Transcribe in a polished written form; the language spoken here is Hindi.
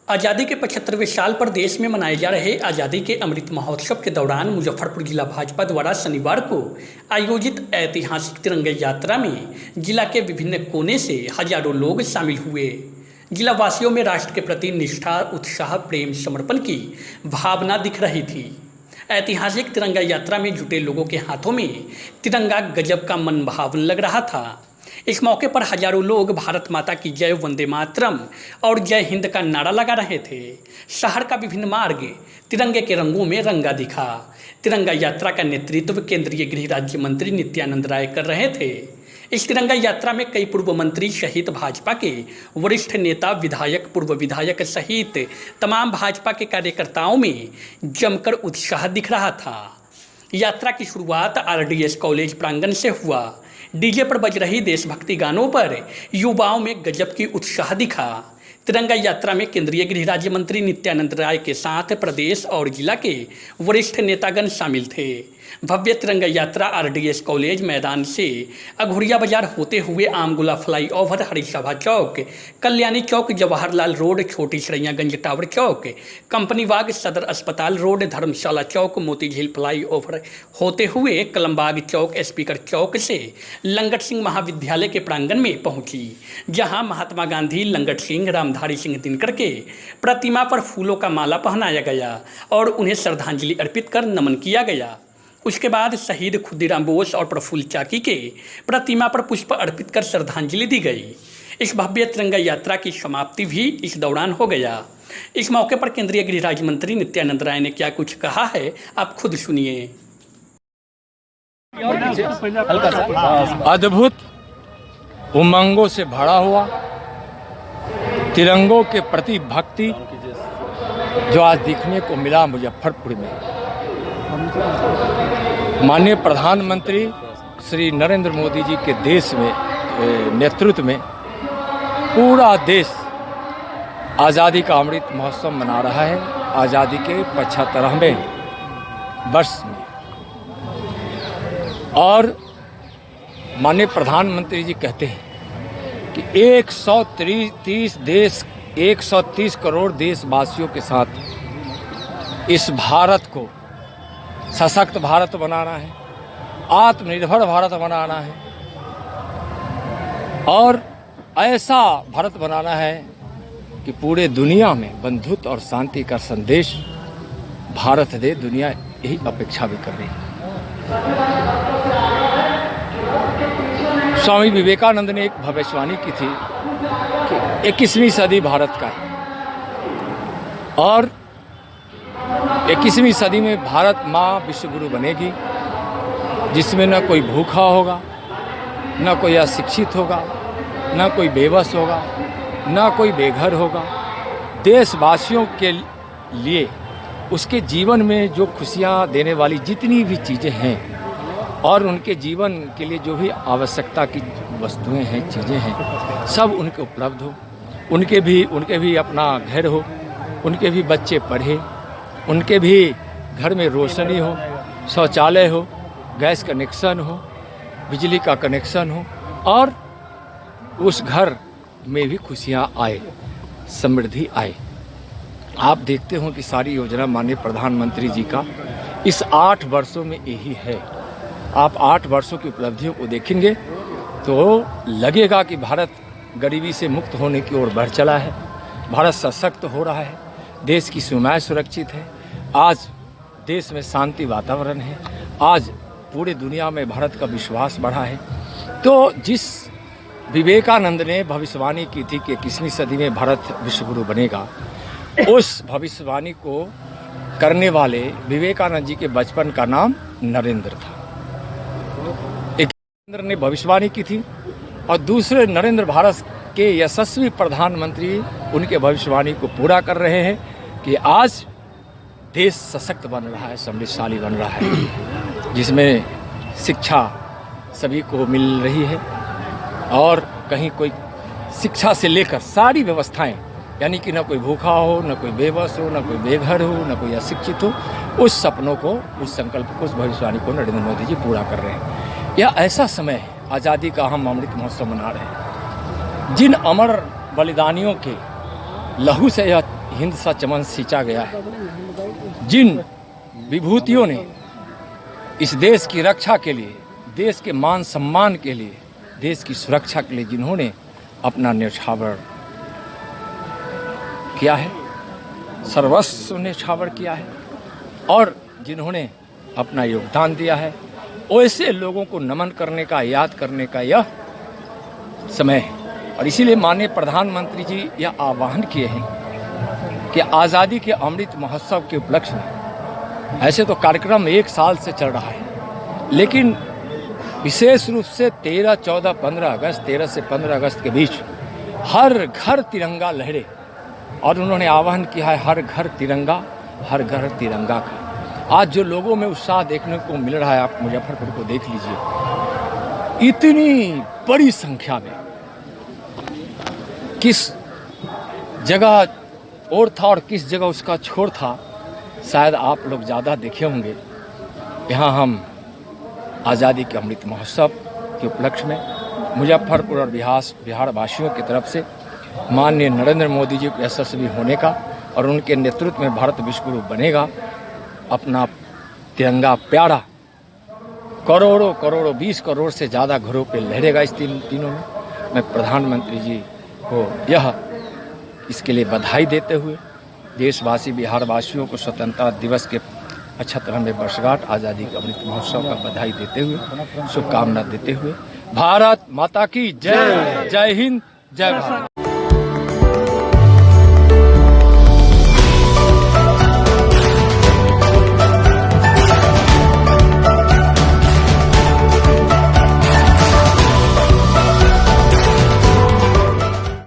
आज़ादी के 75वें साल पर देश में मनाए जा रहे आज़ादी के अमृत महोत्सव के दौरान मुजफ्फरपुर जिला भाजपा द्वारा शनिवार को आयोजित ऐतिहासिक तिरंगा यात्रा में जिला के विभिन्न कोने से हजारों लोग शामिल हुए। जिला वासियों में राष्ट्र के प्रति निष्ठा, उत्साह, प्रेम, समर्पण की भावना दिख रही थी। ऐतिहासिक तिरंगा यात्रा में जुटे लोगों के हाथों में तिरंगा गजब का मनभावन लग रहा था। इस मौके पर हजारों लोग भारत माता की जय, वंदे मातरम और जय हिंद का नारा लगा रहे थे। शहर का विभिन्न मार्ग तिरंगे के रंगों में रंगा दिखा। तिरंगा यात्रा का नेतृत्व केंद्रीय गृह राज्य मंत्री नित्यानंद राय कर रहे थे। इस तिरंगा यात्रा में कई पूर्व मंत्री सहित भाजपा के वरिष्ठ नेता, विधायक, पूर्व विधायक सहित तमाम भाजपा के कार्यकर्ताओं में जमकर उत्साह दिख रहा था। यात्रा की शुरुआत आरडीएस कॉलेज प्रांगण से हुआ। डीजे पर बज रही देशभक्ति गानों पर युवाओं में गजब की उत्साह दिखा। तिरंगा यात्रा में केंद्रीय गृह राज्य मंत्री नित्यानंद राय के साथ प्रदेश और जिला के वरिष्ठ नेतागण शामिल थे। भव्य तिरंगा यात्रा आरडीएस कॉलेज मैदान से अघोरिया बाजार होते हुए आमगोला फ्लाईओवर, हरिसभा चौक, कल्याणी चौक, जवाहरलाल रोड, छोटी सरैयागंज टावर चौक, कंपनी बाग, सदर अस्पताल रोड, धर्मशाला चौक, मोतीझील फ्लाईओवर होते हुए कलमबाग चौक, स्पीकर चौक से लंगट सिंह महाविद्यालय के प्रांगण में पहुंची, जहां महात्मा गांधी, लंगट सिंह, रामधारी सिंह दिनकर के प्रतिमा पर फूलों का माला पहनाया गया और उन्हें श्रद्धांजलि अर्पित कर नमन किया गया। उसके बाद शहीद खुदीराम बोस और प्रफुल्ल चाकी के प्रतिमा पर पुष्प अर्पित कर श्रद्धांजलि दी गई। इस भव्य तिरंगा यात्रा की समाप्ति भी इस दौरान हो गया। इस मौके पर केंद्रीय गृह राज्य मंत्री नित्यानंद राय ने क्या कुछ कहा है, आप खुद सुनिए। अद्भुत उमंगों से भरा हुआ तिरंगों के प्रति भक्ति जो आज देखने को मिला मुजफ्फरपुर में। माननीय प्रधानमंत्री श्री नरेंद्र मोदी जी के देश में नेतृत्व में पूरा देश आज़ादी का अमृत महोत्सव मना रहा है। आज़ादी के 75वें वर्ष में और माननीय प्रधानमंत्री जी कहते हैं कि 130 करोड़ देशवासियों के साथ इस भारत को सशक्त भारत बनाना है, आत्मनिर्भर भारत बनाना है और ऐसा भारत बनाना है कि पूरे दुनिया में बंधुत्व और शांति का संदेश भारत दे। दुनिया यही अपेक्षा भी कर रही है। स्वामी विवेकानंद ने एक भविष्यवाणी की थी कि 21वीं सदी भारत का है और 21वीं सदी में भारत माँ विश्वगुरु बनेगी, जिसमें न कोई भूखा होगा, न कोई अशिक्षित होगा, न कोई बेबस होगा, न कोई बेघर होगा। देशवासियों के लिए उसके जीवन में जो खुशियाँ देने वाली जितनी भी चीज़ें हैं और उनके जीवन के लिए जो भी आवश्यकता की वस्तुएं हैं, चीज़ें हैं, सब उनके उपलब्ध हो। उनके भी अपना घर हो, उनके भी बच्चे पढ़े, उनके भी घर में रोशनी हो, शौचालय हो, गैस कनेक्शन हो, बिजली का कनेक्शन हो और उस घर में भी खुशियाँ आए, समृद्धि आए। आप देखते हो कि सारी योजना माननीय प्रधानमंत्री जी का इस 8 वर्षों में यही है। आप 8 वर्षों की उपलब्धियों को देखेंगे तो लगेगा कि भारत गरीबी से मुक्त होने की ओर बढ़ चला है, भारत सशक्त हो रहा है, देश की सीमाएं सुरक्षित है, आज देश में शांति वातावरण है, आज पूरे दुनिया में भारत का विश्वास बढ़ा है। तो जिस विवेकानंद ने भविष्यवाणी की थी कि 21वीं सदी में भारत विश्वगुरु बनेगा, उस भविष्यवाणी को करने वाले विवेकानंद जी के बचपन का नाम नरेंद्र था। एक नरेंद्र ने भविष्यवाणी की थी और दूसरे नरेंद्र भारत के यशस्वी प्रधानमंत्री उनके भविष्यवाणी को पूरा कर रहे हैं कि आज देश सशक्त बन रहा है, समृद्धशाली बन रहा है, जिसमें शिक्षा सभी को मिल रही है और कहीं कोई शिक्षा से लेकर सारी व्यवस्थाएं, यानी कि न कोई भूखा हो, न कोई बेबस हो, न कोई बेघर हो, न कोई अशिक्षित हो, उस सपनों को, उस संकल्प को, उस भविष्यवाणी को नरेंद्र मोदी जी पूरा कर रहे हैं। यह ऐसा समय है, आज़ादी का हम अमृत महोत्सव मना रहे हैं। जिन अमर बलिदानियों के लहू से यह हिंद सा चमन सींचा गया है। जिन विभूतियों ने इस देश की रक्षा के लिए, देश के मान सम्मान के लिए, देश की सुरक्षा के लिए जिन्होंने अपना न्यौछावर किया है, सर्वस्व न्यौछावर किया है और जिन्होंने अपना योगदान दिया है, वैसे लोगों को नमन करने का, याद करने का यह समय है। और इसीलिए माननीय प्रधानमंत्री जी यह आह्वान किए हैं कि आज़ादी के अमृत महोत्सव के उपलक्ष्य में, ऐसे तो कार्यक्रम 1 साल से चल रहा है, लेकिन विशेष रूप से 13, 14, 15 अगस्त, 13 से 15 अगस्त के बीच हर घर तिरंगा लहरे, और उन्होंने आह्वान किया है हर घर तिरंगा, हर घर तिरंगा का। आज जो लोगों में उत्साह देखने को मिल रहा है, आप मुजफ्फरपुर को देख लीजिए, इतनी बड़ी संख्या में, किस जगह और था और किस जगह उसका छोर था, शायद आप लोग ज़्यादा देखे होंगे। यहाँ हम आज़ादी के अमृत महोत्सव के उपलक्ष्य में मुजफ्फरपुर और बिहार वासियों की तरफ से माननीय नरेंद्र मोदी जी को यशस्वी होने का और उनके नेतृत्व में भारत विश्व गुरु बनेगा, अपना तिरंगा प्यारा करोड़ों करोड़ों 20 करोड़ से ज़्यादा घरों पे लहरेगा इस दिनों में। मैं प्रधानमंत्री जी को इसके लिए बधाई देते हुए देशवासी, बिहार वासियों को स्वतंत्रता दिवस के 75वें वर्षगांठ आज़ादी के अमृत महोत्सव का बधाई देते हुए, शुभकामना देते हुए, भारत माता की जय। जय हिंद, जय भारत।